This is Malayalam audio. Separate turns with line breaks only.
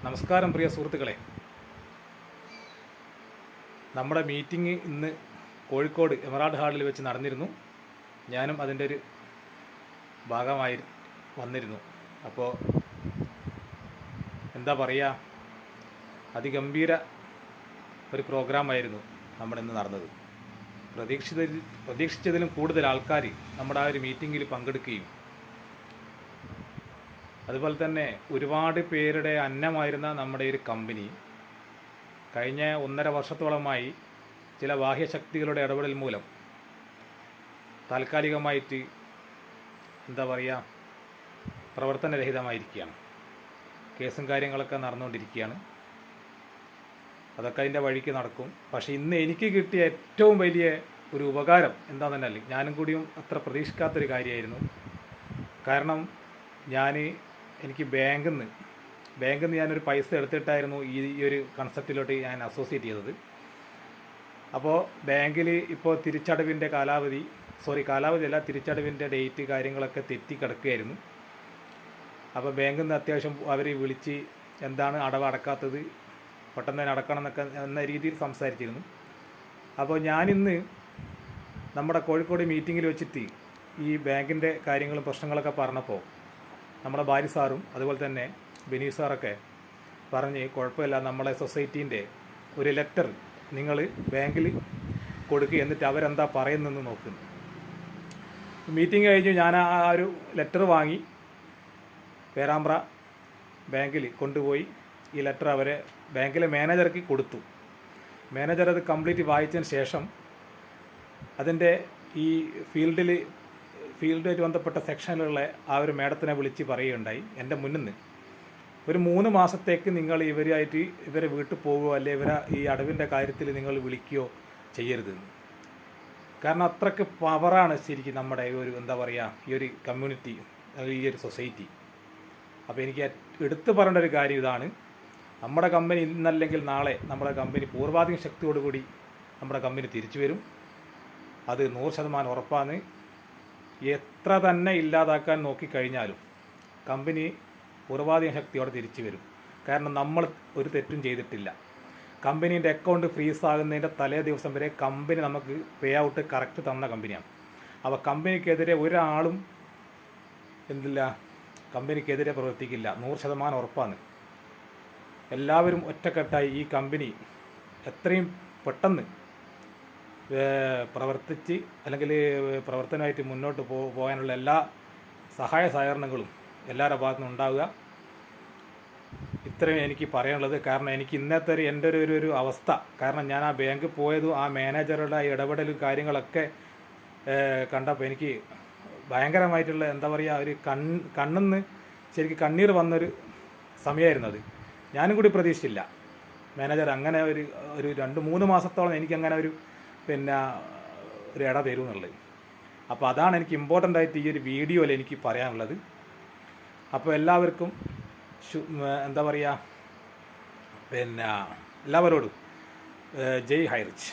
നമസ്കാരം പ്രിയ സുഹൃത്തുക്കളെ. നമ്മുടെ മീറ്റിംഗ് ഇന്ന് കോഴിക്കോട് എമറാൾഡ് ഹാളിൽ വെച്ച് നടന്നിരുന്നു. ഞാനും അതിൻ്റെ ഒരു ഭാഗമായി വന്നിരുന്നു. അപ്പോൾ എന്താ പറയുക, അതിഗംഭീര ഒരു പ്രോഗ്രാമായിരുന്നു നമ്മുടെ ഇന്ന് നടന്നത്. പ്രതീക്ഷിച്ചതിലും കൂടുതൽ ആൾക്കാർ നമ്മുടെ ആ ഒരു മീറ്റിങ്ങിൽ പങ്കെടുക്കുകയും അതുപോലെ തന്നെ ഒരുപാട് പേരുടെ അന്നമായിരുന്ന നമ്മുടെ ഒരു കമ്പനി കഴിഞ്ഞ 1.5 വർഷത്തോളമായി ചില ബാഹ്യശക്തികളുടെ ഇടപെടൽ മൂലം താൽക്കാലികമായിട്ട് എന്താ പറയുക, പ്രവർത്തനരഹിതമായിരിക്കുകയാണ്. കേസും കാര്യങ്ങളൊക്കെ നടന്നുകൊണ്ടിരിക്കുകയാണ്. അതൊക്കെ അതിൻ്റെ വഴിക്ക് നടക്കും. പക്ഷേ ഇന്ന് എനിക്ക് കിട്ടിയ ഏറ്റവും വലിയ ഒരു ഉപകാരം എന്താണെന്ന് പറഞ്ഞാൽ, ഞാനും കൂടിയും അത്ര പ്രതീക്ഷിക്കാത്തൊരു കാര്യമായിരുന്നു. കാരണം എനിക്ക് ബാങ്കിൽ നിന്ന് ഞാനൊരു പൈസ എടുത്തിട്ടായിരുന്നു ഈ ഒരു കൺസെപ്റ്റിലോട്ട് ഞാൻ അസോസിയേറ്റ് ചെയ്തത്. അപ്പോൾ ബാങ്കിൽ ഇപ്പോൾ തിരിച്ചടവിൻ്റെ തിരിച്ചടവിൻ്റെ ഡേറ്റ് കാര്യങ്ങളൊക്കെ തെറ്റിക്കിടക്കുകയായിരുന്നു. അപ്പോൾ ബാങ്കിൽ നിന്ന് അത്യാവശ്യം അവർ വിളിച്ച് എന്താണ് അടവ് അടക്കാത്തത്, പെട്ടെന്ന് തന്നെ അടക്കണം എന്നൊക്കെ എന്ന രീതിയിൽ സംസാരിച്ചിരുന്നു. അപ്പോൾ ഞാനിന്ന് നമ്മുടെ കോഴിക്കോട് മീറ്റിങ്ങിൽ വെച്ചിട്ട് ഈ ബാങ്കിൻ്റെ കാര്യങ്ങളും പ്രശ്നങ്ങളൊക്കെ പറഞ്ഞപ്പോൾ നമ്മുടെ ബാരി സാറും അതുപോലെ തന്നെ ബെനി സാറൊക്കെ പറഞ്ഞ് കുഴപ്പമില്ല, നമ്മളെ സൊസൈറ്റീൻ്റെ ഒരു ലെറ്റർ നിങ്ങൾ ബാങ്കിൽ കൊടുക്കുക, എന്നിട്ട് അവരെന്താ പറയുന്നതെന്ന് നോക്കുന്നു. മീറ്റിംഗ് കഴിഞ്ഞ് ഞാൻ ആ ഒരു ലെറ്റർ വാങ്ങി പേരാമ്പ്ര ബാങ്കിൽ കൊണ്ടുപോയി ഈ ലെറ്റർ അവരെ ബാങ്കിലെ മാനേജർക്ക് കൊടുത്തു. മാനേജർ അത് കംപ്ലീറ്റ് വായിച്ചതിന് ശേഷം അതിൻ്റെ ഈ ഫീൽഡുമായിട്ട് ബന്ധപ്പെട്ട സെക്ഷനിലുള്ള ആ ഒരു മാഡത്തിനെ വിളിച്ച് പറയുകയുണ്ടായി, എൻ്റെ മുന്നിൽ നിന്ന് ഒരു 3 മാസത്തേക്ക് നിങ്ങൾ ഇവരെ വീട്ടിൽ പോവുകയോ അല്ലെ ഈ അടവിൻ്റെ കാര്യത്തിൽ നിങ്ങൾ വിളിക്കുകയോ ചെയ്യരുത്. കാരണം അത്രയ്ക്ക് പവറാണ് ശരിക്കും നമ്മുടെ ഈ ഒരു എന്താ പറയുക, ഈ ഒരു കമ്മ്യൂണിറ്റി, ഈ ഒരു സൊസൈറ്റി. അപ്പോൾ എനിക്ക് എടുത്തു പറയേണ്ട ഒരു കാര്യം ഇതാണ്, നമ്മുടെ കമ്പനി ഇന്നല്ലെങ്കിൽ നാളെ നമ്മുടെ കമ്പനി പൂർവാധികം ശക്തിയോടുകൂടി നമ്മുടെ കമ്പനി തിരിച്ചു വരും. അത് 100% ഉറപ്പാണ്. എത്ര തന്നെ ഇല്ലാതാക്കാൻ നോക്കിക്കഴിഞ്ഞാലും കമ്പനി പൂർവാധികം ശക്തിയോടെ തിരിച്ചു വരും. കാരണം നമ്മൾ ഒരു തെറ്റും ചെയ്തിട്ടില്ല. കമ്പനീൻ്റെ അക്കൗണ്ട് ഫ്രീസ് ആകുന്നതിൻ്റെ തലേ ദിവസം വരെ കമ്പനി നമുക്ക് പേ ഔട്ട് കറക്റ്റ് തന്ന കമ്പനിയാണ്. അപ്പോൾ കമ്പനിക്കെതിരെ ഒരാളും കമ്പനിക്കെതിരെ പ്രവർത്തിക്കില്ല, 100% ഉറപ്പാണ്. എല്ലാവരും ഒറ്റക്കെട്ടായി ഈ കമ്പനി എത്രയും പെട്ടെന്ന് പ്രവർത്തിച്ച് അല്ലെങ്കിൽ പ്രവർത്തനമായിട്ട് മുന്നോട്ട് പോകാനുള്ള എല്ലാ സഹായ സഹകരണങ്ങളും എല്ലാവരുടെ ഭാഗത്തു നിന്നും ഉണ്ടാവുക. ഇത്രയും എനിക്ക് പറയാനുള്ളത്. കാരണം എനിക്ക് ഇന്നത്തെ എൻ്റെ ഒരു അവസ്ഥ, കാരണം ഞാൻ ആ ബാങ്കിൽ പോയതും ആ മാനേജറുടെ ഇടപെടലും കാര്യങ്ങളൊക്കെ കണ്ടപ്പോൾ എനിക്ക് ഭയങ്കരമായിട്ടുള്ള എന്താ പറയുക, ഒരു കണ്ണിന്ന് ശരിക്കും കണ്ണീർ വന്നൊരു സമയമായിരുന്നു അത്. ഞാനും കൂടി പ്രതീക്ഷിച്ചില്ല മാനേജർ അങ്ങനെ ഒരു 2-3 മാസത്തോളം എനിക്കങ്ങനെ ഒരു ഇട തരും എന്നുള്ളത്. അപ്പോൾ അതാണ് എനിക്ക് ഇമ്പോർട്ടൻ്റ് ആയിട്ട് ഈ ഒരു വീഡിയോയിൽ എനിക്ക് പറയാനുള്ളത്. അപ്പോൾ എല്ലാവർക്കും എന്താ പറയുക, എല്ലാവരോടും ജയ് ഹൈ റിച്ച്.